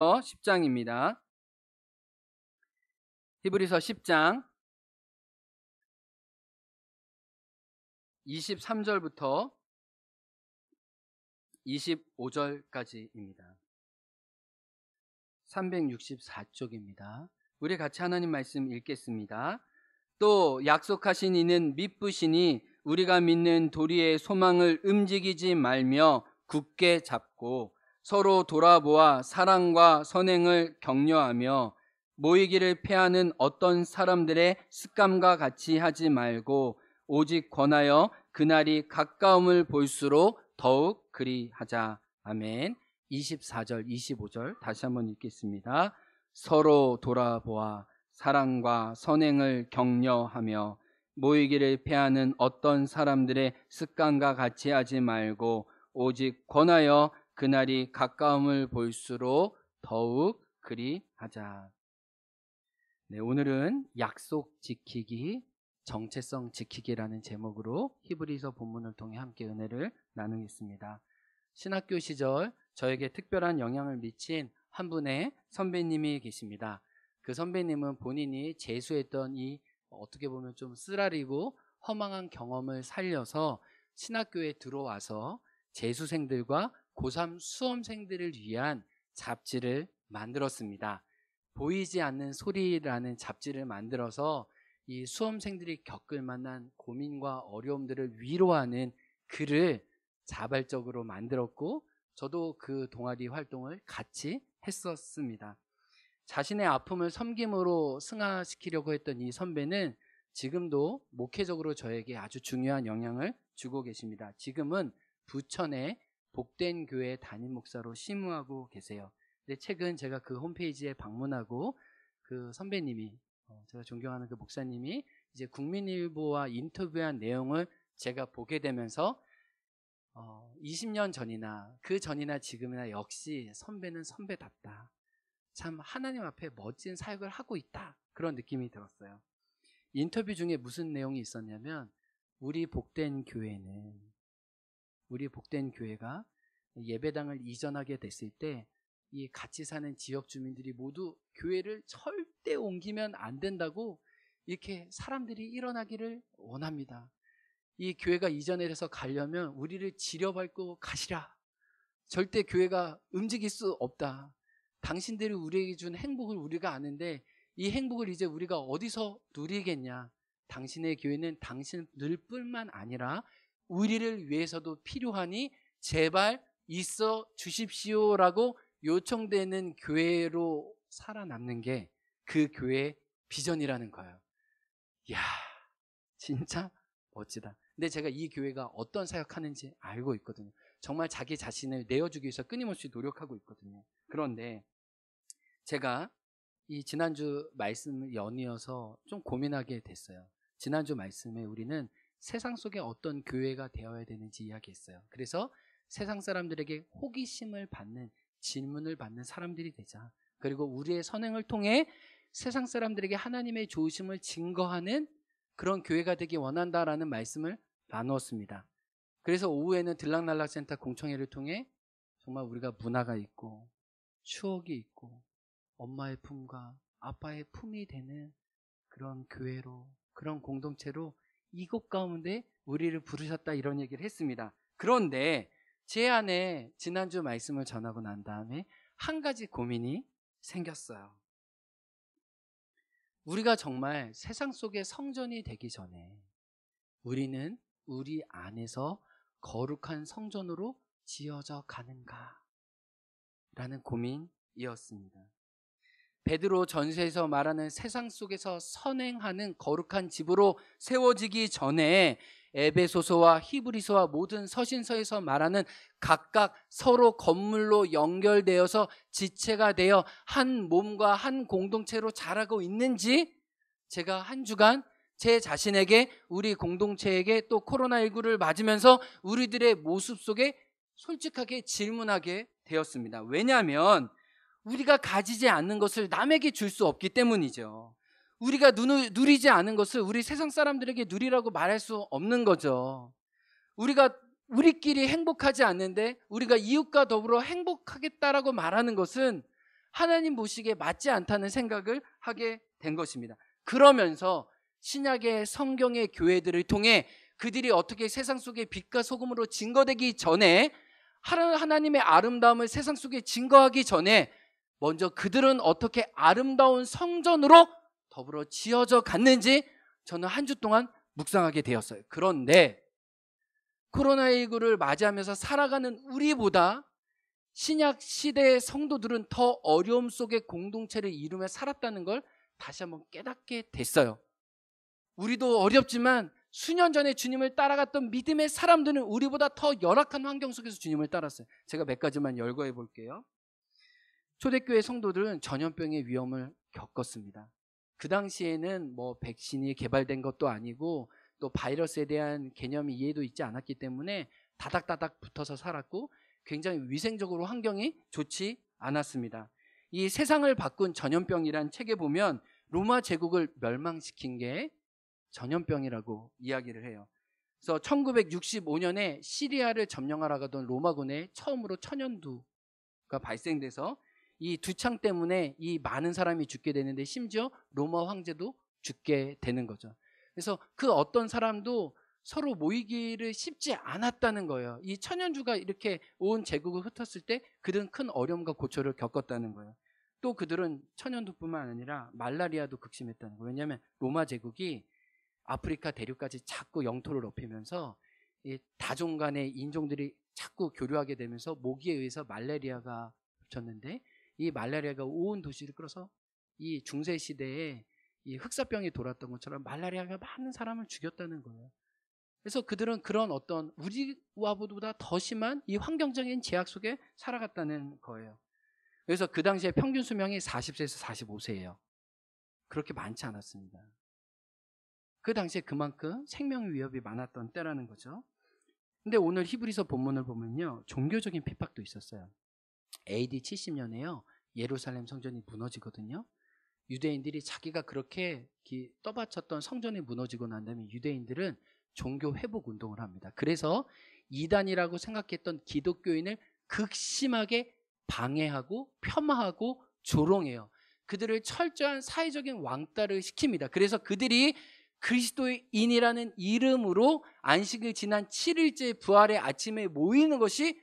10장입니다. 히브리서 10장 23절부터 25절까지입니다. 364쪽입니다. 우리 같이 하나님 말씀 읽겠습니다. 또 약속하신 이는 미쁘시니 우리가 믿는 도리의 소망을 움직이지 말며 굳게 잡고 서로 돌아보아 사랑과 선행을 격려하며 모이기를 패하는 어떤 사람들의 습관과 같이 하지 말고 오직 권하여 그날이 가까움을 볼수록 더욱 그리하자. 아멘. 24절 25절 다시 한번 읽겠습니다. 서로 돌아보아 사랑과 선행을 격려하며 모이기를 패하는 어떤 사람들의 습관과 같이 하지 말고 오직 권하여 그날이 가까움을 볼수록 더욱 그리하자. 네, 오늘은 약속 지키기, 정체성 지키기라는 제목으로 히브리서 본문을 통해 함께 은혜를 나누겠습니다. 신학교 시절 저에게 특별한 영향을 미친 한 분의 선배님이 계십니다. 그 선배님은 본인이 재수했던 이 어떻게 보면 좀 쓰라리고 허망한 경험을 살려서 신학교에 들어와서 재수생들과 고3 수험생들을 위한 잡지를 만들었습니다. 보이지 않는 소리라는 잡지를 만들어서 이 수험생들이 겪을 만한 고민과 어려움들을 위로하는 글을 자발적으로 만들었고 저도 그 동아리 활동을 같이 했었습니다. 자신의 아픔을 섬김으로 승화시키려고 했던 이 선배는 지금도 목회적으로 저에게 아주 중요한 영향을 주고 계십니다. 지금은 부천의 복된 교회 담임 목사로 심우하고 계세요. 근데 최근 제가 그 홈페이지에 방문하고 그 선배님이 제가 존경하는 그 목사님이 이제 국민일보와 인터뷰한 내용을 제가 보게 되면서 20년 전이나 그 전이나 지금이나 역시 선배는 선배답다. 참 하나님 앞에 멋진 사역을 하고 있다. 그런 느낌이 들었어요. 인터뷰 중에 무슨 내용이 있었냐면 우리 복된 교회가 예배당을 이전하게 됐을 때 이 같이 사는 지역 주민들이 모두 교회를 절대 옮기면 안 된다고 이렇게 사람들이 일어나기를 원합니다. 이 교회가 이전해서 가려면 우리를 지려밟고 가시라. 절대 교회가 움직일 수 없다. 당신들이 우리에게 준 행복을 우리가 아는데 이 행복을 이제 우리가 어디서 누리겠냐. 당신의 교회는 당신들뿐만 아니라 우리를 위해서도 필요하니 제발 있어 주십시오라고 요청되는 교회로 살아남는 게 그 교회의 비전이라는 거예요. 이야, 진짜 멋지다. 근데 제가 이 교회가 어떤 사역하는지 알고 있거든요. 정말 자기 자신을 내어주기 위해서 끊임없이 노력하고 있거든요. 그런데 제가 이 지난주 말씀을 연이어서 좀 고민하게 됐어요. 지난주 말씀에 우리는 세상 속에 어떤 교회가 되어야 되는지 이야기했어요. 그래서 세상 사람들에게 호기심을 받는, 질문을 받는 사람들이 되자. 그리고 우리의 선행을 통해 세상 사람들에게 하나님의 좋으심을 증거하는 그런 교회가 되기 원한다라는 말씀을 나누었습니다. 그래서 오후에는 들락날락센터 공청회를 통해 정말 우리가 문화가 있고 추억이 있고 엄마의 품과 아빠의 품이 되는 그런 교회로, 그런 공동체로 이곳 가운데 우리를 부르셨다, 이런 얘기를 했습니다. 그런데 제 안에 지난주 말씀을 전하고 난 다음에 한 가지 고민이 생겼어요. 우리가 정말 세상 속의 성전이 되기 전에 우리는 우리 안에서 거룩한 성전으로 지어져 가는가? 라는 고민이었습니다. 베드로 전서에서 말하는 세상 속에서 선행하는 거룩한 집으로 세워지기 전에 에베소서와 히브리서와 모든 서신서에서 말하는 각각 서로 건물로 연결되어서 지체가 되어 한 몸과 한 공동체로 자라고 있는지 제가 한 주간 제 자신에게, 우리 공동체에게, 또 코로나19를 맞으면서 우리들의 모습 속에 솔직하게 질문하게 되었습니다. 왜냐하면 우리가 가지지 않는 것을 남에게 줄 수 없기 때문이죠. 우리가 누리지 않은 것을 우리 세상 사람들에게 누리라고 말할 수 없는 거죠. 우리가 우리끼리 행복하지 않는데 우리가 이웃과 더불어 행복하겠다라고 말하는 것은 하나님 보시기에 맞지 않다는 생각을 하게 된 것입니다. 그러면서 신약의 성경의 교회들을 통해 그들이 어떻게 세상 속에 빛과 소금으로 증거되기 전에 하나님의 아름다움을 세상 속에 증거하기 전에 먼저 그들은 어떻게 아름다운 성전으로 더불어 지어져 갔는지 저는 한 주 동안 묵상하게 되었어요. 그런데 코로나19를 맞이하면서 살아가는 우리보다 신약 시대의 성도들은 더 어려움 속에 공동체를 이루며 살았다는 걸 다시 한번 깨닫게 됐어요. 우리도 어렵지만 수년 전에 주님을 따라갔던 믿음의 사람들은 우리보다 더 열악한 환경 속에서 주님을 따랐어요. 제가 몇 가지만 열거해 볼게요. 초대교회 성도들은 전염병의 위험을 겪었습니다. 그 당시에는 뭐 백신이 개발된 것도 아니고 또 바이러스에 대한 개념이 이해도 있지 않았기 때문에 다닥다닥 붙어서 살았고 굉장히 위생적으로 환경이 좋지 않았습니다. 이 세상을 바꾼 전염병이란 책에 보면 로마 제국을 멸망시킨 게 전염병이라고 이야기를 해요. 그래서 1965년에 시리아를 점령하러 가던 로마군에 처음으로 천연두가 발생돼서 이 두창 때문에 이 많은 사람이 죽게 되는데 심지어 로마 황제도 죽게 되는 거죠. 그래서 그 어떤 사람도 서로 모이기를 쉽지 않았다는 거예요. 이 천연두가 이렇게 온 제국을 흩었을 때 그들은 큰 어려움과 고초를 겪었다는 거예요. 또 그들은 천연두뿐만 아니라 말라리아도 극심했다는 거예요. 왜냐하면 로마 제국이 아프리카 대륙까지 자꾸 영토를 높이면서 이 다종 간의 인종들이 자꾸 교류하게 되면서 모기에 의해서 말라리아가 붙였는데 이 말라리아가 온 도시를 끌어서 이 중세 시대에 이 흑사병이 돌았던 것처럼 말라리아가 많은 사람을 죽였다는 거예요. 그래서 그들은 그런 어떤 우리와보다 더 심한 이 환경적인 제약 속에 살아갔다는 거예요. 그래서 그 당시에 평균 수명이 40세에서 45세예요. 그렇게 많지 않았습니다. 그 당시에 그만큼 생명 위협이 많았던 때라는 거죠. 근데 오늘 히브리서 본문을 보면요, 종교적인 핍박도 있었어요. AD 70년에요 예루살렘 성전이 무너지거든요. 유대인들이 자기가 그렇게 떠받쳤던 성전이 무너지고 난 다음에 유대인들은 종교 회복 운동을 합니다. 그래서 이단이라고 생각했던 기독교인을 극심하게 방해하고 폄하하고 조롱해요. 그들을 철저한 사회적인 왕따를 시킵니다. 그래서 그들이 그리스도인이라는 이름으로 안식을 지난 7일째 부활의 아침에 모이는 것이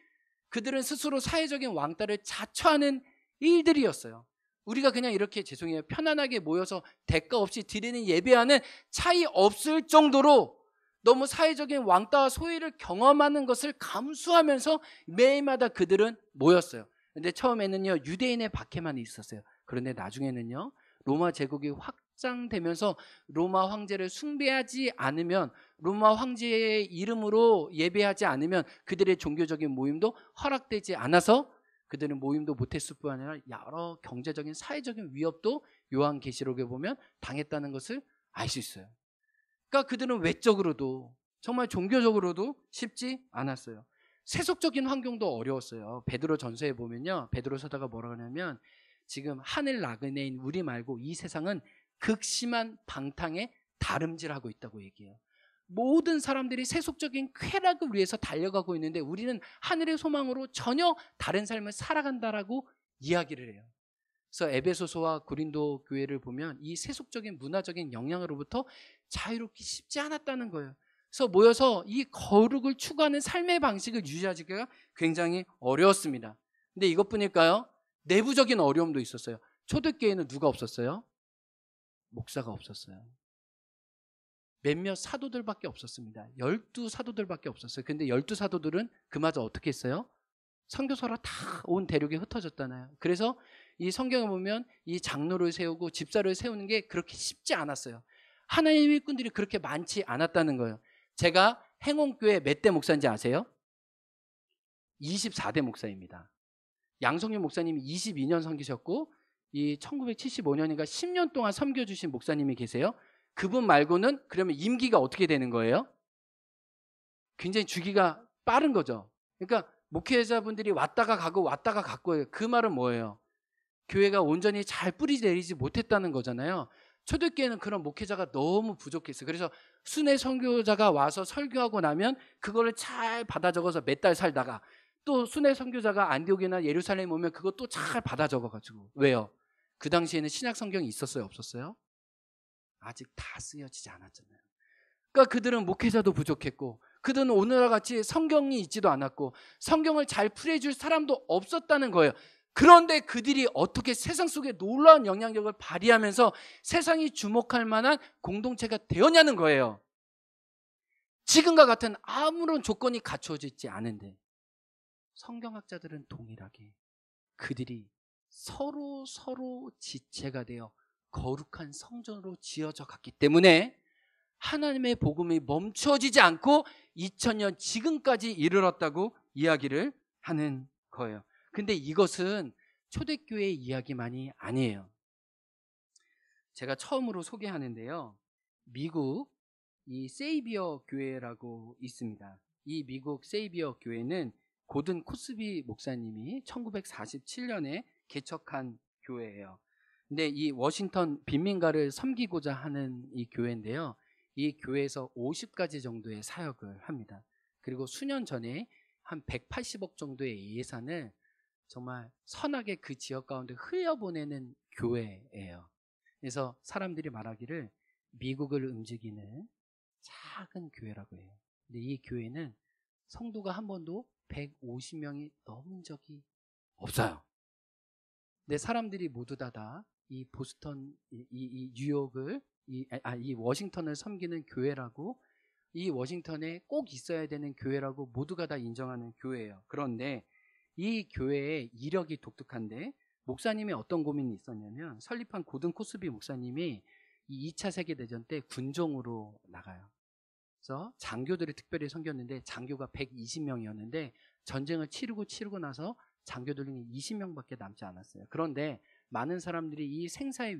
그들은 스스로 사회적인 왕따를 자처하는 일들이었어요. 우리가 그냥 이렇게 죄송해요 편안하게 모여서 대가 없이 드리는 예배와는 차이 없을 정도로 너무 사회적인 왕따와 소외를 경험하는 것을 감수하면서 매일마다 그들은 모였어요. 근데 처음에는요 유대인의 박해만 있었어요. 그런데 나중에는요 로마 제국이 확장되면서 로마 황제를 숭배하지 않으면, 로마 황제의 이름으로 예배하지 않으면 그들의 종교적인 모임도 허락되지 않아서 그들은 모임도 못했을 뿐 아니라 여러 경제적인 사회적인 위협도 요한계시록에 보면 당했다는 것을 알 수 있어요. 그러니까 그들은 외적으로도 정말 종교적으로도 쉽지 않았어요. 세속적인 환경도 어려웠어요. 베드로 전서에 보면요 베드로 서다가 뭐라고 하냐면 지금 하늘 나그네인 우리 말고 이 세상은 극심한 방탕에 다름질하고 있다고 얘기해요. 모든 사람들이 세속적인 쾌락을 위해서 달려가고 있는데 우리는 하늘의 소망으로 전혀 다른 삶을 살아간다라고 이야기를 해요. 그래서 에베소서와 고린도 교회를 보면 이 세속적인 문화적인 영향으로부터 자유롭기 쉽지 않았다는 거예요. 그래서 모여서 이 거룩을 추구하는 삶의 방식을 유지하기가 굉장히 어려웠습니다. 근데 이것뿐일까요? 내부적인 어려움도 있었어요. 초대교회는 누가 없었어요? 목사가 없었어요. 몇몇 사도들밖에 없었습니다. 12사도들밖에 없었어요. 근데 12사도들은 그마저 어떻게 했어요? 선교사로 다 온 대륙에 흩어졌잖아요. 그래서 이 성경을 보면 이 장로를 세우고 집사를 세우는 게 그렇게 쉽지 않았어요. 하나님의 일꾼들이 그렇게 많지 않았다는 거예요. 제가 행원교회 몇 대 목사인지 아세요? 24대 목사입니다. 양성윤 목사님이 22년 섬기셨고 이 1975년인가 10년 동안 섬겨주신 목사님이 계세요. 그분 말고는 그러면 임기가 어떻게 되는 거예요? 굉장히 주기가 빠른 거죠. 그러니까 목회자분들이 왔다가 가고 왔다가 갔고요. 그 말은 뭐예요? 교회가 온전히 잘 뿌리 내리지 못했다는 거잖아요. 초대교회는 그런 목회자가 너무 부족했어요. 그래서 순회 선교자가 와서 설교하고 나면 그거를 잘 받아 적어서 몇 달 살다가 또 순회 선교자가 안디옥이나 예루살렘 오면 그것도 잘 받아 적어가지고. 왜요? 그 당시에는 신약 성경이 있었어요, 없었어요? 아직 다 쓰여지지 않았잖아요. 그러니까 그들은 목회자도 부족했고, 그들은 오늘과 같이 성경이 있지도 않았고, 성경을 잘 풀이해줄 사람도 없었다는 거예요. 그런데 그들이 어떻게 세상 속에 놀라운 영향력을 발휘하면서 세상이 주목할 만한 공동체가 되었냐는 거예요. 지금과 같은 아무런 조건이 갖추어져 있지 않은데 성경학자들은 동일하게 그들이 서로 지체가 되어 거룩한 성전으로 지어져 갔기 때문에 하나님의 복음이 멈춰지지 않고 2000년 지금까지 이르렀다고 이야기를 하는 거예요. 근데 이것은 초대교회의 이야기만이 아니에요. 제가 처음으로 소개하는데요, 미국 이 세이비어 교회라고 있습니다. 이 미국 세이비어 교회는 고든 코스비 목사님이 1947년에 개척한 교회예요. 근데 이 워싱턴 빈민가를 섬기고자 하는 이 교회인데요, 이 교회에서 50가지 정도의 사역을 합니다. 그리고 수년 전에 한 180억 정도의 예산을 정말 선하게 그 지역 가운데 흘려보내는 교회예요. 그래서 사람들이 말하기를 미국을 움직이는 작은 교회라고 해요. 근데 이 교회는 성도가 한 번도 150명이 넘은 적이 없어요. 근데 사람들이 모두 다 이 보스턴, 이 뉴욕을, 이 워싱턴을 섬기는 교회라고, 이 워싱턴에 꼭 있어야 되는 교회라고 모두가 다 인정하는 교회예요. 그런데 이 교회의 이력이 독특한데, 목사님이 어떤 고민이 있었냐면, 설립한 고든 코스비 목사님이 이 2차 세계대전 때 군종으로 나가요. 그래서 장교들을 특별히 섬겼는데 장교가 120명이었는데 전쟁을 치르고 나서 장교들이 20명밖에 남지 않았어요. 그런데 많은 사람들이 이 생사의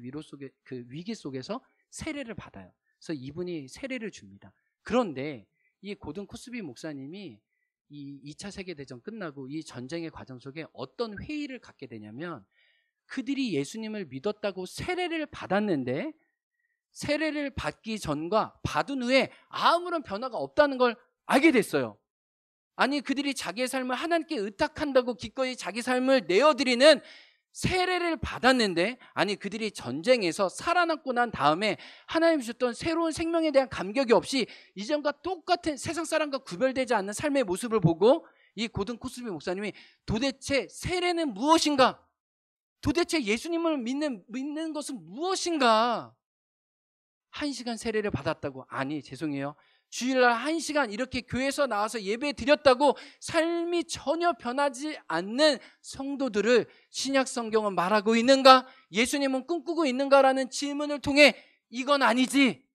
그 위기 속에서 세례를 받아요. 그래서 이분이 세례를 줍니다. 그런데 이 고든 코스비 목사님이 이 2차 세계대전 끝나고 이 전쟁의 과정 속에 어떤 회의를 갖게 되냐면, 그들이 예수님을 믿었다고 세례를 받았는데 세례를 받기 전과 받은 후에 아무런 변화가 없다는 걸 알게 됐어요. 아니, 그들이 자기의 삶을 하나님께 의탁한다고 기꺼이 자기 삶을 내어드리는 세례를 받았는데, 아니 그들이 전쟁에서 살아남고 난 다음에 하나님 주셨던 새로운 생명에 대한 감격이 없이 이전과 똑같은 세상 사람과 구별되지 않는 삶의 모습을 보고 이 고든 코스비 목사님이 도대체 세례는 무엇인가? 도대체 예수님을 믿는 것은 무엇인가? 1시간 세례를 받았다고? 아니, 죄송해요. 주일날 1시간 이렇게 교회에서 나와서 예배 드렸다고 삶이 전혀 변하지 않는 성도들을 신약 성경은 말하고 있는가? 예수님은 꿈꾸고 있는가라는 질문을 통해 이건 아니지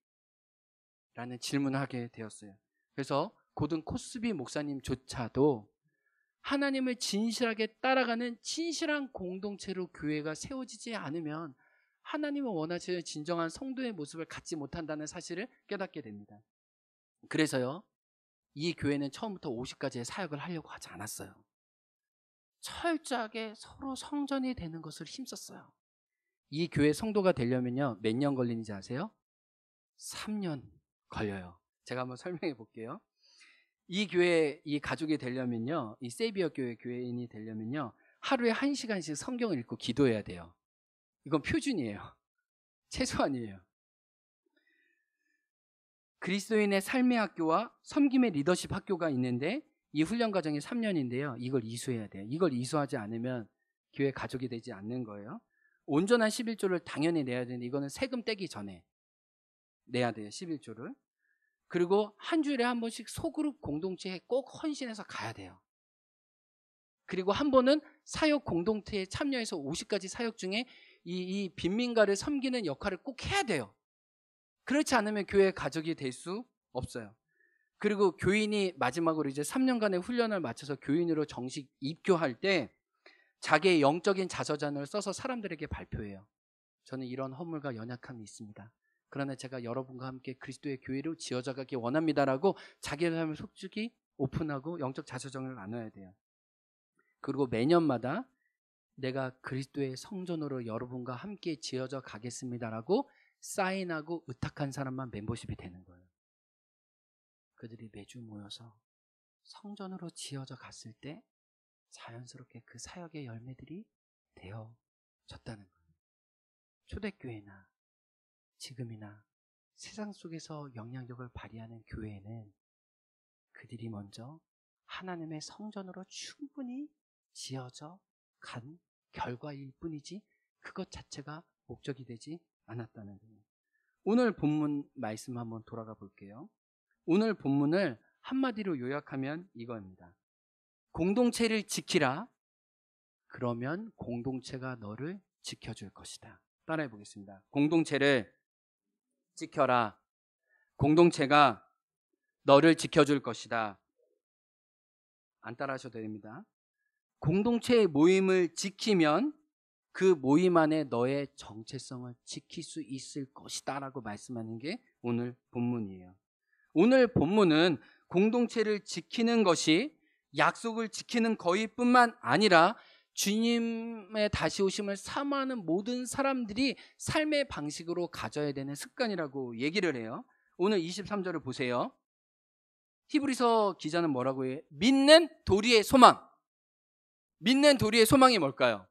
라는 질문을 하게 되었어요. 그래서 고든 코스비 목사님조차도 하나님을 진실하게 따라가는 진실한 공동체로 교회가 세워지지 않으면 하나님을 원하시는 진정한 성도의 모습을 갖지 못한다는 사실을 깨닫게 됩니다. 그래서요, 이 교회는 처음부터 50가지의 사역을 하려고 하지 않았어요. 철저하게 서로 성전이 되는 것을 힘썼어요. 이 교회 성도가 되려면요, 몇 년 걸리는지 아세요? 3년 걸려요. 제가 한번 설명해 볼게요. 이 교회 이 가족이 되려면요, 이 세이비어 교회 교회인이 되려면요, 하루에 1시간씩 성경을 읽고 기도해야 돼요. 이건 표준이에요. 최소한이에요. 그리스도인의 삶의 학교와 섬김의 리더십 학교가 있는데 이 훈련 과정이 3년인데요. 이걸 이수해야 돼요. 이걸 이수하지 않으면 교회 가족이 되지 않는 거예요. 온전한 11조를 당연히 내야 되는데 이거는 세금 떼기 전에 내야 돼요. 11조를. 그리고 한 주일에 한 번씩 소그룹 공동체에 꼭 헌신해서 가야 돼요. 그리고 한 번은 사역 공동체에 참여해서 50가지 사역 중에 이 빈민가를 섬기는 역할을 꼭 해야 돼요. 그렇지 않으면 교회 가족이 될 수 없어요. 그리고 교인이 마지막으로 이제 3년간의 훈련을 마쳐서 교인으로 정식 입교할 때 자기의 영적인 자서전을 써서 사람들에게 발표해요. 저는 이런 허물과 연약함이 있습니다. 그러나 제가 여러분과 함께 그리스도의 교회로 지어져 가기 원합니다라고 자기의 삶을 솔직히 오픈하고 영적 자서전을 나눠야 돼요. 그리고 매년마다 내가 그리스도의 성전으로 여러분과 함께 지어져 가겠습니다라고 사인하고 의탁한 사람만 멤버십이 되는 거예요. 그들이 매주 모여서 성전으로 지어져 갔을 때 자연스럽게 그 사역의 열매들이 되어졌다는 거예요. 초대교회나 지금이나 세상 속에서 영향력을 발휘하는 교회는 그들이 먼저 하나님의 성전으로 충분히 지어져 간 결과일 뿐이지 그것 자체가 목적이 되지 않았다는 거예요. 오늘 본문 말씀 한번 돌아가 볼게요. 오늘 본문을 한마디로 요약하면 이거입니다. 공동체를 지키라. 그러면 공동체가 너를 지켜줄 것이다. 따라해 보겠습니다. 공동체를 지켜라. 공동체가 너를 지켜줄 것이다. 안 따라하셔도 됩니다. 공동체의 모임을 지키면 그 모임 안에 너의 정체성을 지킬 수 있을 것이다 라고 말씀하는 게 오늘 본문이에요. 오늘 본문은 공동체를 지키는 것이 약속을 지키는 거의뿐만 아니라 주님의 다시 오심을 사모하는 모든 사람들이 삶의 방식으로 가져야 되는 습관이라고 얘기를 해요. 오늘 23절을 보세요. 히브리서 기자는 뭐라고 해요? 믿는 도리의 소망. 믿는 도리의 소망이 뭘까요?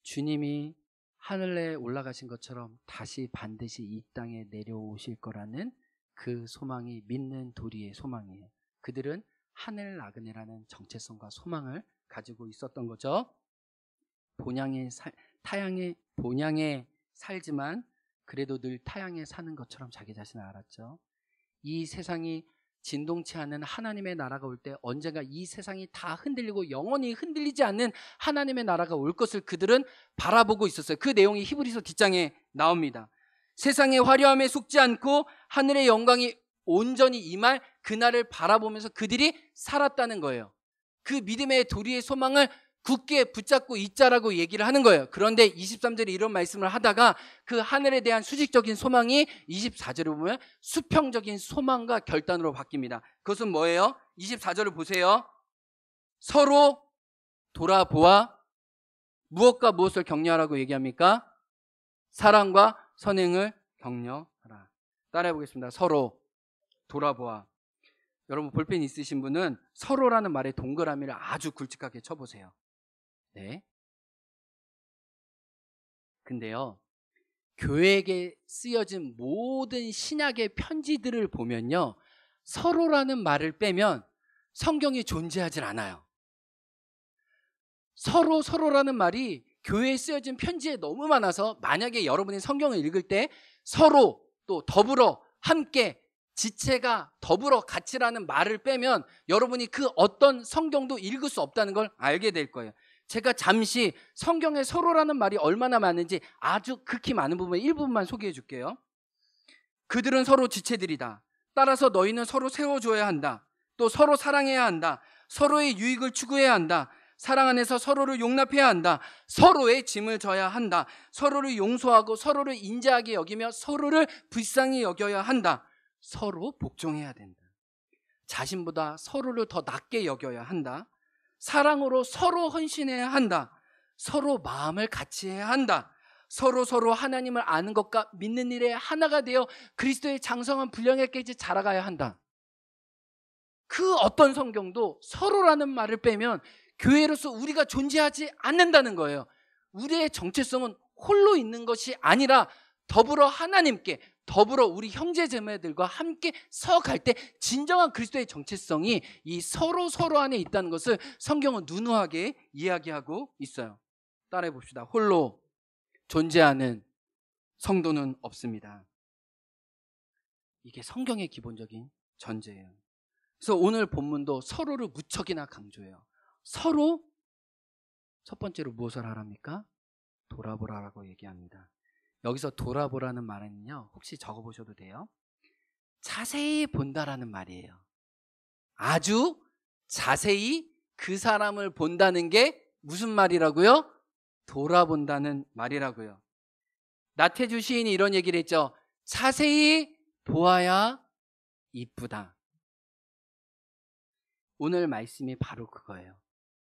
주님이 하늘에 올라가신 것처럼 다시 반드시 이 땅에 내려오실 거라는 그 소망이 믿는 도리의 소망이에요. 그들은 하늘 나그네라는 정체성과 소망을 가지고 있었던 거죠. 본향에 살지만 그래도 늘 타향에 사는 것처럼 자기 자신을 알았죠. 이 세상이 진동치 않는 하나님의 나라가 올 때 언젠가 이 세상이 다 흔들리고 영원히 흔들리지 않는 하나님의 나라가 올 것을 그들은 바라보고 있었어요. 그 내용이 히브리서 뒷장에 나옵니다. 세상의 화려함에 속지 않고 하늘의 영광이 온전히 임할 그날을 바라보면서 그들이 살았다는 거예요. 그 믿음의 도리의 소망을 굳게 붙잡고 있자라고 얘기를 하는 거예요. 그런데 23절에 이런 말씀을 하다가 그 하늘에 대한 수직적인 소망이 24절에 보면 수평적인 소망과 결단으로 바뀝니다. 그것은 뭐예요? 24절을 보세요. 서로 돌아보아 무엇과 무엇을 격려하라고 얘기합니까? 사랑과 선행을 격려하라. 따라해 보겠습니다. 서로 돌아보아. 여러분 볼펜 있으신 분은 서로라는 말에 동그라미를 아주 굵직하게 쳐보세요. 네. 근데요, 교회에게 쓰여진 모든 신약의 편지들을 보면요, 서로라는 말을 빼면 성경이 존재하질 않아요. 서로라는 말이 교회에 쓰여진 편지에 너무 많아서 만약에 여러분이 성경을 읽을 때 서로 또 더불어 함께 지체가 더불어 같이라는 말을 빼면 여러분이 그 어떤 성경도 읽을 수 없다는 걸 알게 될 거예요. 제가 잠시 성경에 서로라는 말이 얼마나 많은지 아주 극히 많은 부분 일부분만 소개해 줄게요. 그들은 서로 지체들이다. 따라서 너희는 서로 세워줘야 한다. 또 서로 사랑해야 한다. 서로의 유익을 추구해야 한다. 사랑 안에서 서로를 용납해야 한다. 서로의 짐을 져야 한다. 서로를 용서하고 서로를 인자하게 여기며 서로를 불쌍히 여겨야 한다. 서로 복종해야 된다. 자신보다 서로를 더 낮게 여겨야 한다. 사랑으로 서로 헌신해야 한다. 서로 마음을 같이 해야 한다. 서로 하나님을 아는 것과 믿는 일에 하나가 되어 그리스도의 장성한 분량에까지 자라가야 한다. 그 어떤 성경도 서로라는 말을 빼면 교회로서 우리가 존재하지 않는다는 거예요. 우리의 정체성은 홀로 있는 것이 아니라 더불어 하나님께, 더불어 우리 형제자매들과 함께 서갈 때 진정한 그리스도의 정체성이 이 서로 안에 있다는 것을 성경은 누누하게 이야기하고 있어요. 따라해 봅시다. 홀로 존재하는 성도는 없습니다. 이게 성경의 기본적인 전제예요. 그래서 오늘 본문도 서로를 무척이나 강조해요. 서로 첫 번째로 무엇을 하랍니까? 돌아보라라고 얘기합니다. 여기서 돌아보라는 말은요, 혹시 적어보셔도 돼요. 자세히 본다라는 말이에요. 아주 자세히 그 사람을 본다는 게 무슨 말이라고요? 돌아본다는 말이라고요. 나태주 시인이 이런 얘기를 했죠. 자세히 보아야 이쁘다. 오늘 말씀이 바로 그거예요.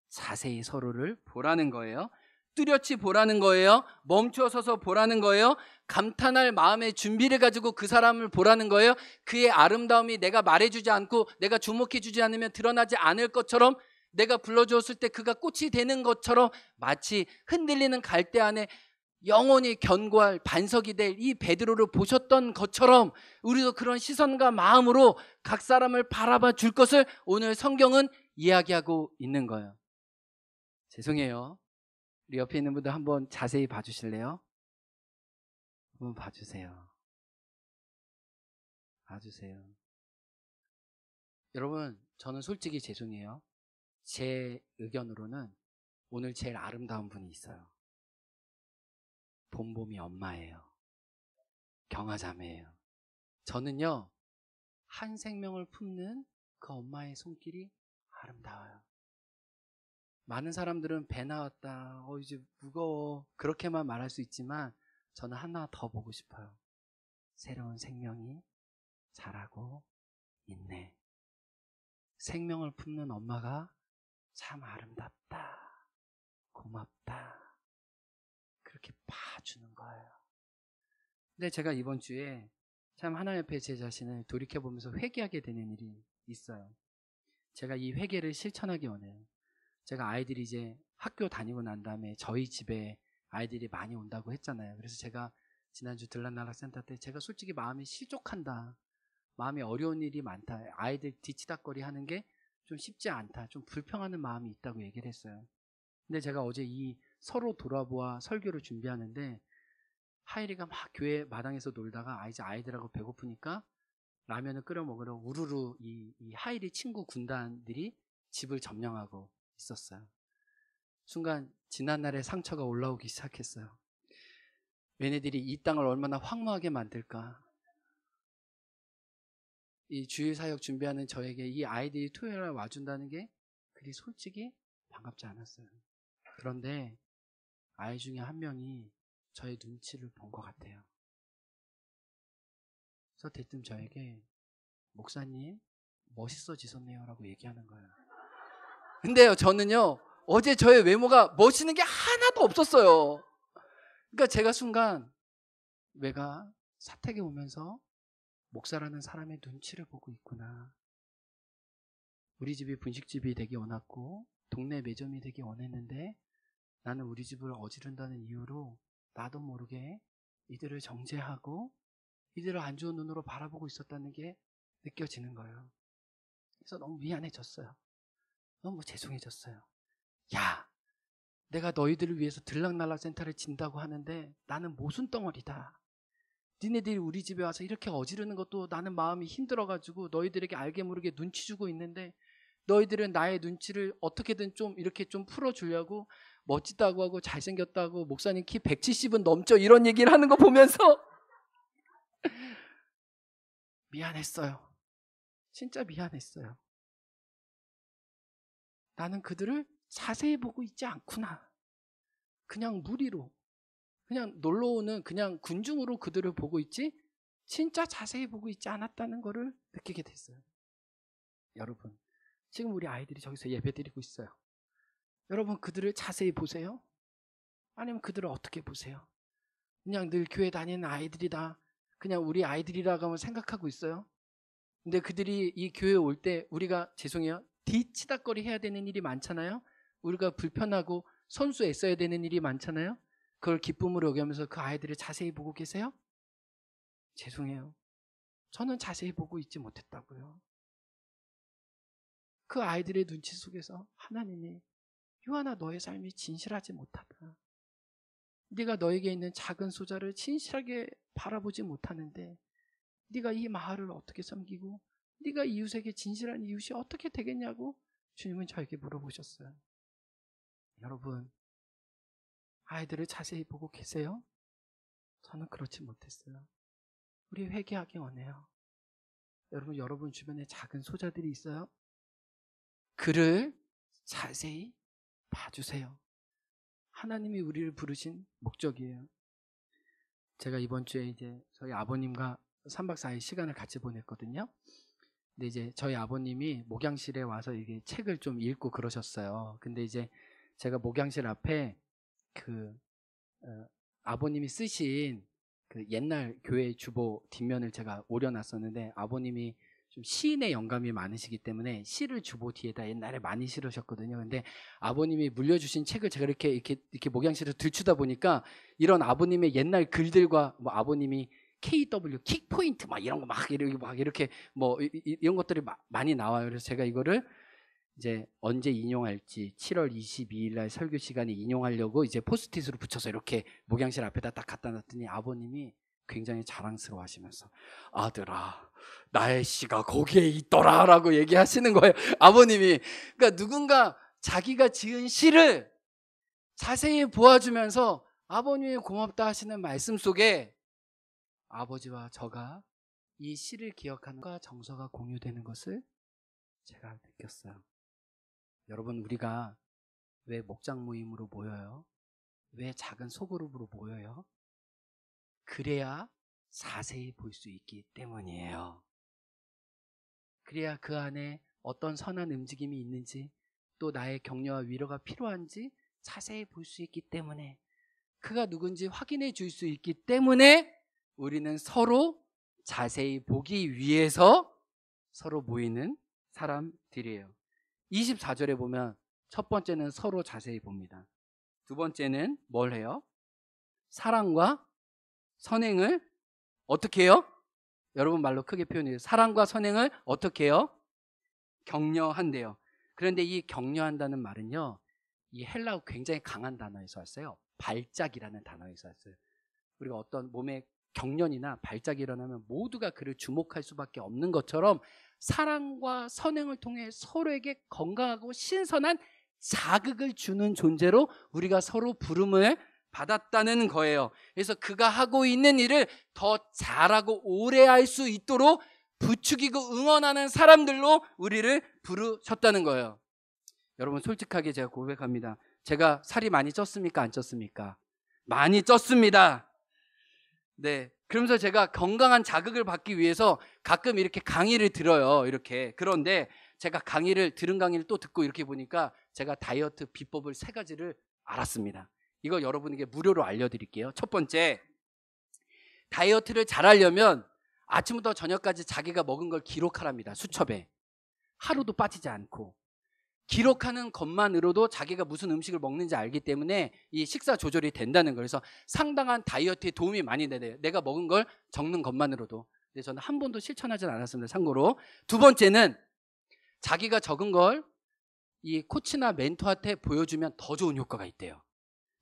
자세히 서로를 보라는 거예요. 뚜렷이 보라는 거예요. 멈춰 서서 보라는 거예요. 감탄할 마음의 준비를 가지고 그 사람을 보라는 거예요. 그의 아름다움이 내가 말해주지 않고 내가 주목해주지 않으면 드러나지 않을 것처럼, 내가 불러주었을 때 그가 꽃이 되는 것처럼, 마치 흔들리는 갈대 안에 영원히 견고할 반석이 될 이 베드로를 보셨던 것처럼 우리도 그런 시선과 마음으로 각 사람을 바라봐 줄 것을 오늘 성경은 이야기하고 있는 거예요. 죄송해요. 우리 옆에 있는 분들 한번 자세히 봐주실래요? 한번 봐주세요. 봐주세요. 여러분, 저는 솔직히 죄송해요. 제 의견으로는 오늘 제일 아름다운 분이 있어요. 봄봄이 엄마예요. 경아자매예요. 저는요, 한 생명을 품는 그 엄마의 손길이 아름다워요. 많은 사람들은 배 나왔다, 이제 무거워, 그렇게만 말할 수 있지만 저는 하나 더 보고 싶어요. 새로운 생명이 자라고 있네. 생명을 품는 엄마가 참 아름답다, 고맙다, 그렇게 봐주는 거예요. 근데 제가 이번 주에 참 하나님 앞에 제 자신을 돌이켜보면서 회개하게 되는 일이 있어요. 제가 이 회개를 실천하기 원해요. 제가 아이들이 이제 학교 다니고 난 다음에 저희 집에 아이들이 많이 온다고 했잖아요. 그래서 제가 지난주 들락날락 센터 때 제가 솔직히 마음이 실족한다, 마음이 어려운 일이 많다, 아이들 뒤치다거리 하는 게 좀 쉽지 않다, 좀 불평하는 마음이 있다고 얘기를 했어요. 근데 제가 어제 이 서로 돌아보아 설교를 준비하는데 하일이가 막 교회 마당에서 놀다가 이제 아이들하고 배고프니까 라면을 끓여 먹으러 우르르 이 하일이 친구 군단들이 집을 점령하고 있었어요. 순간 지난날의 상처가 올라오기 시작했어요. 얘네들이 이 땅을 얼마나 황무하게 만들까. 이 주일 사역 준비하는 저에게 이 아이들이 토요일날 와준다는 게 그리 솔직히 반갑지 않았어요. 그런데 아이 중에 한 명이 저의 눈치를 본 것 같아요. 그래서 대뜸 저에게 목사님 멋있어지셨네요 라고 얘기하는 거예요. 근데요, 저는요 어제 저의 외모가 멋있는 게 하나도 없었어요. 그러니까 제가 순간 내가 사택에 오면서 목사라는 사람의 눈치를 보고 있구나. 우리 집이 분식집이 되기 원했고 동네 매점이 되기 원했는데 나는 우리 집을 어지른다는 이유로 나도 모르게 이들을 정죄하고 이들을 안 좋은 눈으로 바라보고 있었다는 게 느껴지는 거예요. 그래서 너무 미안해졌어요. 너무 죄송해졌어요. 야, 내가 너희들을 위해서 들락날락 센터를 진다고 하는데 나는 모순덩어리다. 니네들이 우리 집에 와서 이렇게 어지르는 것도 나는 마음이 힘들어가지고 너희들에게 알게 모르게 눈치 주고 있는데 너희들은 나의 눈치를 어떻게든 좀 이렇게 좀 풀어주려고 멋지다고 하고 잘생겼다고 목사님 키 170은 넘죠 이런 얘기를 하는 거 보면서 미안했어요. 진짜 미안했어요. 나는 그들을 자세히 보고 있지 않구나. 그냥 무리로, 그냥 놀러오는 그냥 군중으로 그들을 보고 있지 진짜 자세히 보고 있지 않았다는 것을 느끼게 됐어요. 여러분, 지금 우리 아이들이 저기서 예배드리고 있어요. 여러분 그들을 자세히 보세요? 아니면 그들을 어떻게 보세요? 그냥 늘 교회 다니는 아이들이다, 그냥 우리 아이들이라고 생각하고 있어요? 근데 그들이 이 교회에 올 때 우리가 죄송해요 뒤치다거리 해야 되는 일이 많잖아요. 우리가 불편하고 손수 애써야 되는 일이 많잖아요. 그걸 기쁨으로 여기면서 그 아이들을 자세히 보고 계세요? 죄송해요, 저는 자세히 보고 있지 못했다고요. 그 아이들의 눈치 속에서 하나님이 요한아 너의 삶이 진실하지 못하다, 네가 너에게 있는 작은 소자를 진실하게 바라보지 못하는데 네가 이 마을을 어떻게 섬기고 네가 이웃에게 진실한 이웃이 어떻게 되겠냐고 주님은 저에게 물어보셨어요. 여러분 아이들을 자세히 보고 계세요? 저는 그렇지 못했어요. 우리 회개하기 원해요. 여러분 주변에 작은 소자들이 있어요? 그를 자세히 봐주세요. 하나님이 우리를 부르신 목적이에요. 제가 이번 주에 이제 저희 아버님과 3박 4일 시간을 같이 보냈거든요. 근데 이제 저희 아버님이 목양실에 와서 이게 책을 좀 읽고 그러셨어요. 근데 이제 제가 목양실 앞에 그 아버님이 쓰신 그 옛날 교회 주보 뒷면을 제가 오려놨었는데, 아버님이 좀 시인의 영감이 많으시기 때문에 시를 주보 뒤에다 옛날에 많이 실으셨거든요. 근데 아버님이 물려주신 책을 제가 이렇게 목양실에서 들추다 보니까 이런 아버님의 옛날 글들과 뭐 아버님이 KW 킥포인트 막 이런 거 막 이렇게 뭐 이런 것들이 많이 나와요. 그래서 제가 이거를 이제 언제 인용할지 7월 22일 날 설교 시간에 인용하려고 이제 포스트잇으로 붙여서 이렇게 목양실 앞에다 딱 갖다 놨더니 아버님이 굉장히 자랑스러워 하시면서 아들아, 나의 시가 거기에 있더라 라고 얘기하시는 거예요. 아버님이. 그러니까 누군가 자기가 지은 시를 자세히 보아주면서 아버님이 고맙다 하시는 말씀 속에 아버지와 저가 이 시를 기억하는 것과 정서가 공유되는 것을 제가 느꼈어요. 여러분, 우리가 왜 목장 모임으로 모여요? 왜 작은 소그룹으로 모여요? 그래야 자세히 볼 수 있기 때문이에요. 그래야 그 안에 어떤 선한 움직임이 있는지, 또 나의 격려와 위로가 필요한지 자세히 볼 수 있기 때문에, 그가 누군지 확인해 줄 수 있기 때문에 우리는 서로 자세히 보기 위해서 서로 모이는 사람들이에요. 24절에 보면 첫 번째는 서로 자세히 봅니다. 두 번째는 뭘 해요? 사랑과 선행을 어떻게 해요? 여러분 말로 크게 표현해요. 사랑과 선행을 어떻게 해요? 격려한대요. 그런데 이 격려한다는 말은요, 이 헬라어 굉장히 강한 단어에서 왔어요. 발작이라는 단어에서 왔어요. 우리가 어떤 몸에 경련이나 발작이 일어나면 모두가 그를 주목할 수밖에 없는 것처럼 사랑과 선행을 통해 서로에게 건강하고 신선한 자극을 주는 존재로 우리가 서로 부름을 받았다는 거예요. 그래서 그가 하고 있는 일을 더 잘하고 오래 할 수 있도록 부추기고 응원하는 사람들로 우리를 부르셨다는 거예요. 여러분, 솔직하게 제가 고백합니다. 제가 살이 많이 쪘습니까? 안 쪘습니까? 많이 쪘습니다. 네. 그러면서 제가 건강한 자극을 받기 위해서 가끔 이렇게 강의를 들어요. 이렇게. 그런데 제가 들은 강의를 또 듣고 이렇게 보니까 제가 다이어트 비법을 3가지를 알았습니다. 이거 여러분에게 무료로 알려드릴게요. 첫 번째, 다이어트를 잘하려면 아침부터 저녁까지 자기가 먹은 걸 기록하랍니다. 수첩에. 하루도 빠지지 않고. 기록하는 것만으로도 자기가 무슨 음식을 먹는지 알기 때문에 이 식사 조절이 된다는 거예요. 그래서 상당한 다이어트에 도움이 많이 되네요. 내가 먹은 걸 적는 것만으로도. 근데 저는 한 번도 실천하진 않았습니다. 참고로. 두 번째는 자기가 적은 걸 이 코치나 멘토한테 보여주면 더 좋은 효과가 있대요.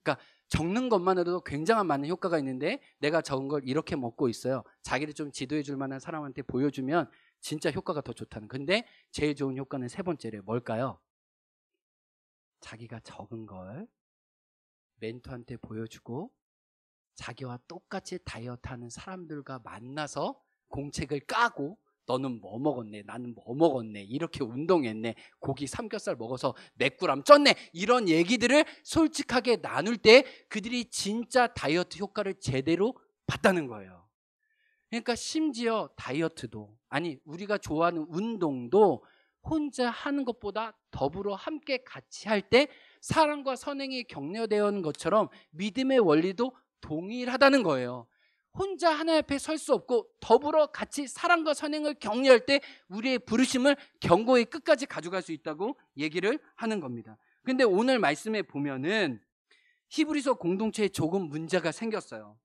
그러니까 적는 것만으로도 굉장한 많은 효과가 있는데, 내가 적은 걸 이렇게 먹고 있어요. 자기를 좀 지도해 줄 만한 사람한테 보여주면 진짜 효과가 더 좋다는. 근데 제일 좋은 효과는 3번째래요. 뭘까요? 자기가 적은 걸 멘토한테 보여주고 자기와 똑같이 다이어트 하는 사람들과 만나서 공책을 까고 너는 뭐 먹었네, 나는 뭐 먹었네, 이렇게 운동했네, 고기 삼겹살 먹어서 몇 그램 쪘네, 이런 얘기들을 솔직하게 나눌 때 그들이 진짜 다이어트 효과를 제대로 봤다는 거예요. 그러니까 심지어 다이어트도, 아니 우리가 좋아하는 운동도 혼자 하는 것보다 더불어 함께 같이 할 때 사랑과 선행이 격려되어 있는 것처럼 믿음의 원리도 동일하다는 거예요. 혼자 하나님 앞에 설 수 없고 더불어 같이 사랑과 선행을 격려할 때 우리의 부르심을 견고히 끝까지 가져갈 수 있다고 얘기를 하는 겁니다. 근데 오늘 말씀에 보면은 히브리서 공동체에 조금 문제가 생겼어요.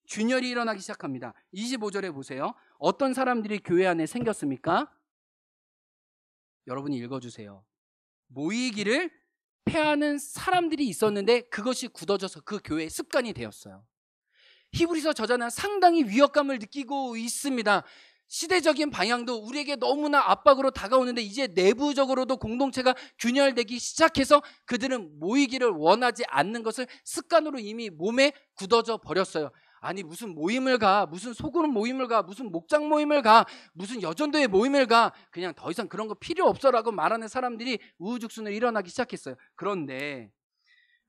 균열이 일어나기 시작합니다. 25절에 보세요. 어떤 사람들이 교회 안에 생겼습니까? 여러분이 읽어주세요. 모이기를 패하는 사람들이 있었는데 그것이 굳어져서 그 교회의 습관이 되었어요. 히브리서 저자는 상당히 위협감을 느끼고 있습니다. 시대적인 방향도 우리에게 너무나 압박으로 다가오는데 이제 내부적으로도 공동체가 균열되기 시작해서 그들은 모이기를 원하지 않는 것을 습관으로 이미 몸에 굳어져 버렸어요. 아니 무슨 모임을 가, 무슨 소그룹 모임을 가, 무슨 목장 모임을 가, 무슨 여전도의 모임을 가, 그냥 더 이상 그런 거 필요 없어라고 말하는 사람들이 우후죽순으로 일어나기 시작했어요. 그런데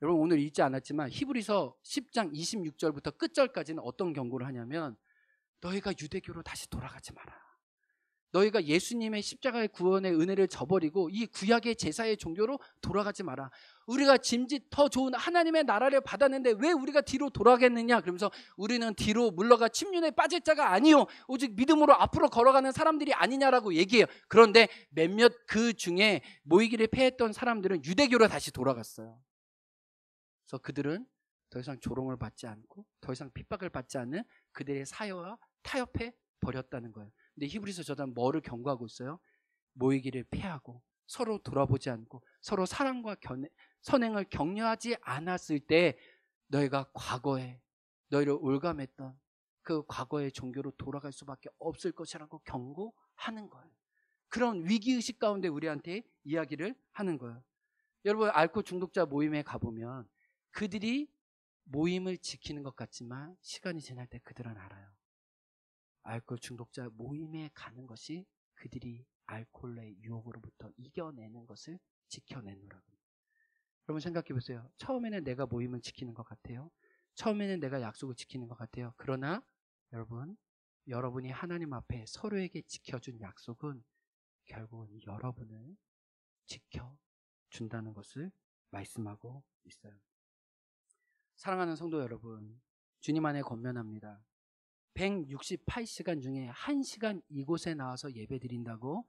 여러분 오늘 읽지 않았지만 히브리서 10장 26절부터 끝절까지는 어떤 경고를 하냐면, 너희가 유대교로 다시 돌아가지 마라. 너희가 예수님의 십자가의 구원의 은혜를 저버리고 이 구약의 제사의 종교로 돌아가지 마라. 우리가 짐짓 더 좋은 하나님의 나라를 받았는데 왜 우리가 뒤로 돌아가겠느냐? 그러면서 우리는 뒤로 물러가 침륜에 빠질 자가 아니요 오직 믿음으로 앞으로 걸어가는 사람들이 아니냐라고 얘기해요. 그런데 몇몇 그 중에 모이기를 패했던 사람들은 유대교로 다시 돌아갔어요. 그래서 그들은 더 이상 조롱을 받지 않고 더 이상 핍박을 받지 않는 그들의 사회와 타협해 버렸다는 거예요. 근데 히브리서 저자는 뭐를 경고하고 있어요? 모이기를 피하고 서로 돌아보지 않고 서로 사랑과 선행을 격려하지 않았을 때 너희가 과거에 너희를 올감했던 그 과거의 종교로 돌아갈 수밖에 없을 것이라고 경고하는 거예요. 그런 위기의식 가운데 우리한테 이야기를 하는 거예요. 여러분, 알코올 중독자 모임에 가보면 그들이 모임을 지키는 것 같지만 시간이 지날 때 그들은 알아요. 알코올 중독자 모임에 가는 것이 그들이 알코올의 유혹으로부터 이겨내는 것을 지켜내노라고. 여러분 생각해 보세요. 처음에는 내가 모임을 지키는 것 같아요. 처음에는 내가 약속을 지키는 것 같아요. 그러나 여러분이 하나님 앞에 서로에게 지켜준 약속은 결국은 여러분을 지켜준다는 것을 말씀하고 있어요. 사랑하는 성도 여러분, 주님 안에 권면합니다. 168시간 중에 1시간 이곳에 나와서 예배 드린다고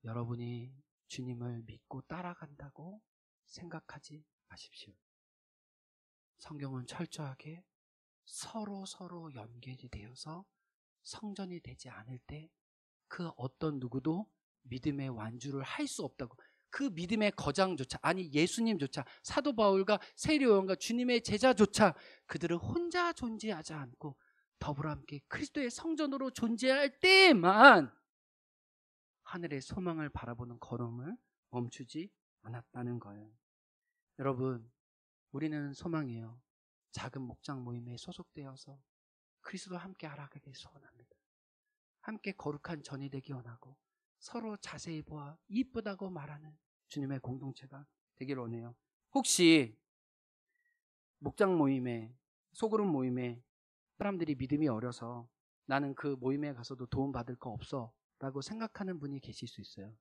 여러분이 주님을 믿고 따라간다고 생각하지 마십시오. 성경은 철저하게 서로 연결이 되어서 성전이 되지 않을 때 그 어떤 누구도 믿음의 완주를 할 수 없다고. 그 믿음의 거장조차, 아니 예수님조차, 사도 바울과 세례 요한과 주님의 제자조차 그들은 혼자 존재하지 않고 더불어 함께 그리스도의 성전으로 존재할 때만 하늘의 소망을 바라보는 걸음을 멈추지 않았다는 거예요. 여러분, 우리는 소망이에요. 작은 목장 모임에 소속되어서 그리스도와 함께 알아가길 소원합니다. 함께 거룩한 전이 되기 원하고 서로 자세히 보아 이쁘다고 말하는 주님의 공동체가 되길 원해요. 혹시 목장 모임에, 소그룹 모임에 사람들이 믿음이 어려서 나는 그 모임에 가서도 도움 받을 거 없어 라고 생각하는 분이 계실 수 있어요.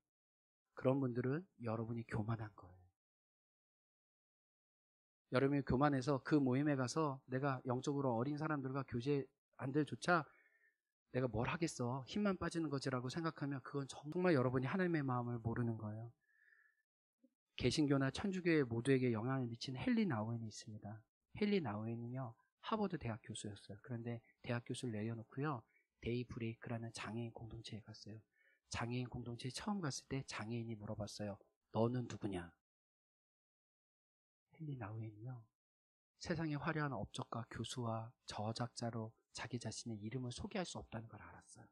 그런 분들은 여러분이 교만한 거예요. 여러분이 교만해서 그 모임에 가서 내가 영적으로 어린 사람들과 교제안들조차 내가 뭘 하겠어, 힘만 빠지는 거지라고 생각하면 그건 정말 여러분이 하나님의 마음을 모르는 거예요. 개신교나 천주교의 모두에게 영향을 미친 헨리 나우엔이 있습니다. 헨리 나우엔은요 하버드 대학 교수였어요. 그런데 대학 교수를 내려놓고요 데이 브레이크라는 장애인 공동체에 갔어요. 장애인 공동체에 처음 갔을 때 장애인이 물어봤어요. 너는 누구냐? 헨리 나우엔이요 세상의 화려한 업적과 교수와 저작자로 자기 자신의 이름을 소개할 수 없다는 걸 알았어요.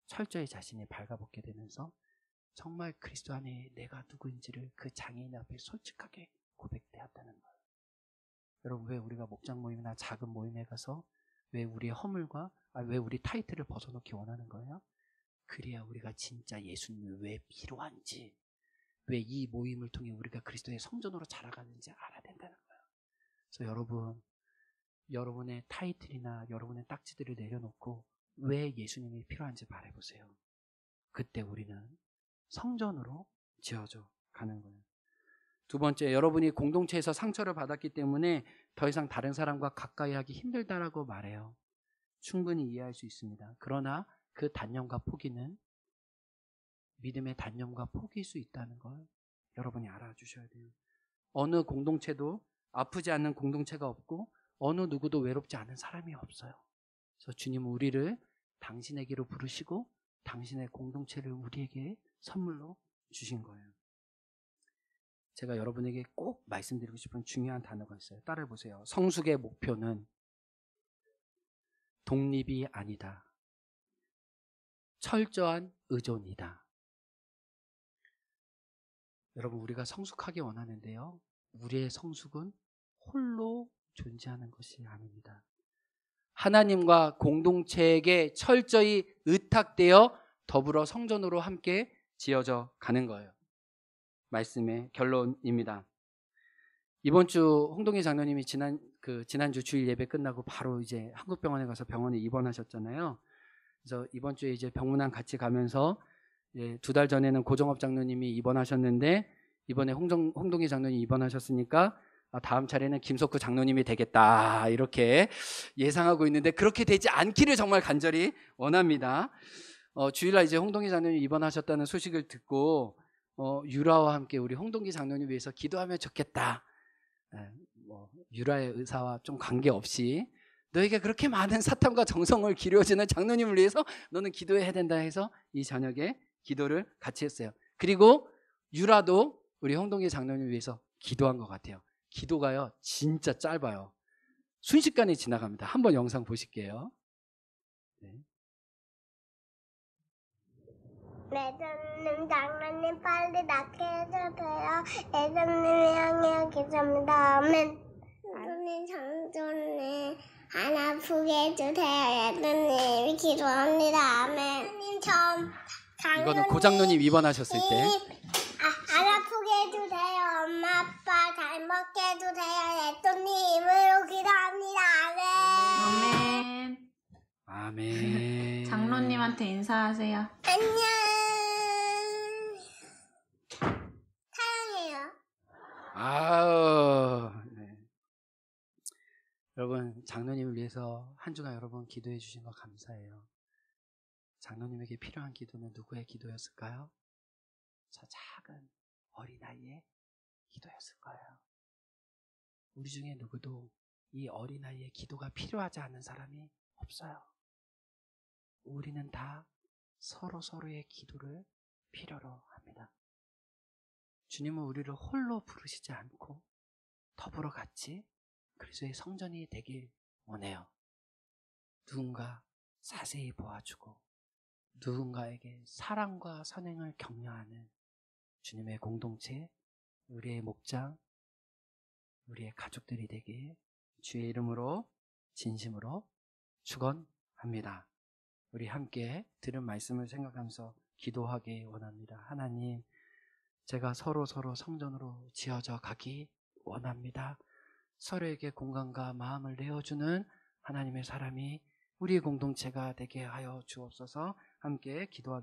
철저히 자신이 발가벗게 되면서 정말 그리스도 안에 내가 누구인지를 그 장애인 앞에 솔직하게 고백되었다는 거예요. 여러분, 왜 우리가 목장 모임이나 작은 모임에 가서 왜 우리의 허물과 왜 우리 타이틀을 벗어놓기 원하는 거예요? 그래야 우리가 진짜 예수님이 왜 필요한지, 왜 이 모임을 통해 우리가 그리스도의 성전으로 자라가는지 알아야 된다는 거예요. 그래서 여러분의 타이틀이나 여러분의 딱지들을 내려놓고 왜 예수님이 필요한지 말해보세요. 그때 우리는 성전으로 지어져 가는 거예요. 두 번째, 여러분이 공동체에서 상처를 받았기 때문에 더 이상 다른 사람과 가까이 하기 힘들다라고 말해요. 충분히 이해할 수 있습니다. 그러나 그 단념과 포기는 믿음의 단념과 포기일 수 있다는 걸 여러분이 알아주셔야 돼요. 어느 공동체도 아프지 않는 공동체가 없고 어느 누구도 외롭지 않은 사람이 없어요. 그래서 주님은 우리를 당신에게로 부르시고 당신의 공동체를 우리에게 선물로 주신 거예요. 제가 여러분에게 꼭 말씀드리고 싶은 중요한 단어가 있어요. 따라해보세요. 성숙의 목표는 독립이 아니다. 철저한 의존이다. 여러분, 우리가 성숙하게 원하는데요. 우리의 성숙은 홀로 존재하는 것이 아닙니다. 하나님과 공동체에게 철저히 의탁되어 더불어 성전으로 함께 지어져 가는 거예요. 말씀의 결론입니다. 이번 주 홍동희 장로님이 지난주 주일 예배 끝나고 바로 이제 한국병원에 가서 병원에 입원하셨잖아요. 그래서 이번 주에 이제 병문안 같이 가면서 2달 전에는 고정업 장로님이 입원하셨는데 이번에 홍동기 장로님 입원하셨으니까 다음 차례는 김석구 장로님이 되겠다 이렇게 예상하고 있는데 그렇게 되지 않기를 정말 간절히 원합니다. 주일날 이제 홍동기 장로님 입원하셨다는 소식을 듣고 유라와 함께 우리 홍동기 장로님 위해서 기도하면 좋겠다. 유라의 의사와 좀 관계없이 너에게 그렇게 많은 사탐과 정성을 기울여주는 장로님을 위해서 너는 기도해야 된다 해서 이 저녁에 기도를 같이 했어요. 그리고 유라도 우리 홍동기 장로님을 위해서 기도한 것 같아요. 기도가요 진짜 짧아요. 순식간에 지나갑니다. 한번 영상 보실게요. 네. 예수님, 장로님 빨리 낫게 해주세요. 예수님을 향해 기도합니다. 아멘. 예수님, 장로님 안 아프게 해주세요. 예수님 기도합니다. 아멘. 예수님, 이거는 고장로님 입원하셨을 때 안 아프게 해주세요. 엄마 아빠 잘 먹게 해주세요. 예수님으로 기도합니다. 아멘. 아멘. 아멘. 장로님한테 인사하세요. 안녕. 사랑해요. 아우. 네. 여러분 장로님을 위해서 한 주간 여러분 기도해 주신 거 감사해요. 장로님에게 필요한 기도는 누구의 기도였을까요? 저 작은 어린아이의 기도였을 거예요. 우리 중에 누구도 이 어린아이의 기도가 필요하지 않은 사람이 없어요. 우리는 다 서로의 기도를 필요로 합니다. 주님은 우리를 홀로 부르시지 않고 더불어 같이 그리스도의 성전이 되길 원해요. 누군가 자세히 보아주고 누군가에게 사랑과 선행을 격려하는 주님의 공동체, 우리의 목장, 우리의 가족들이 되길 주의 이름으로 진심으로 축원합니다. 우리 함께 들은 말씀을 생각하면서 기도하기 원합니다. 하나님, 제가 서로 성전으로 지어져 가기 원합니다. 서로에게 공간과 마음을 내어주는 하나님의 사람이 우리 공동체가 되게 하여 주옵소서. 함께 기도하겠습니다.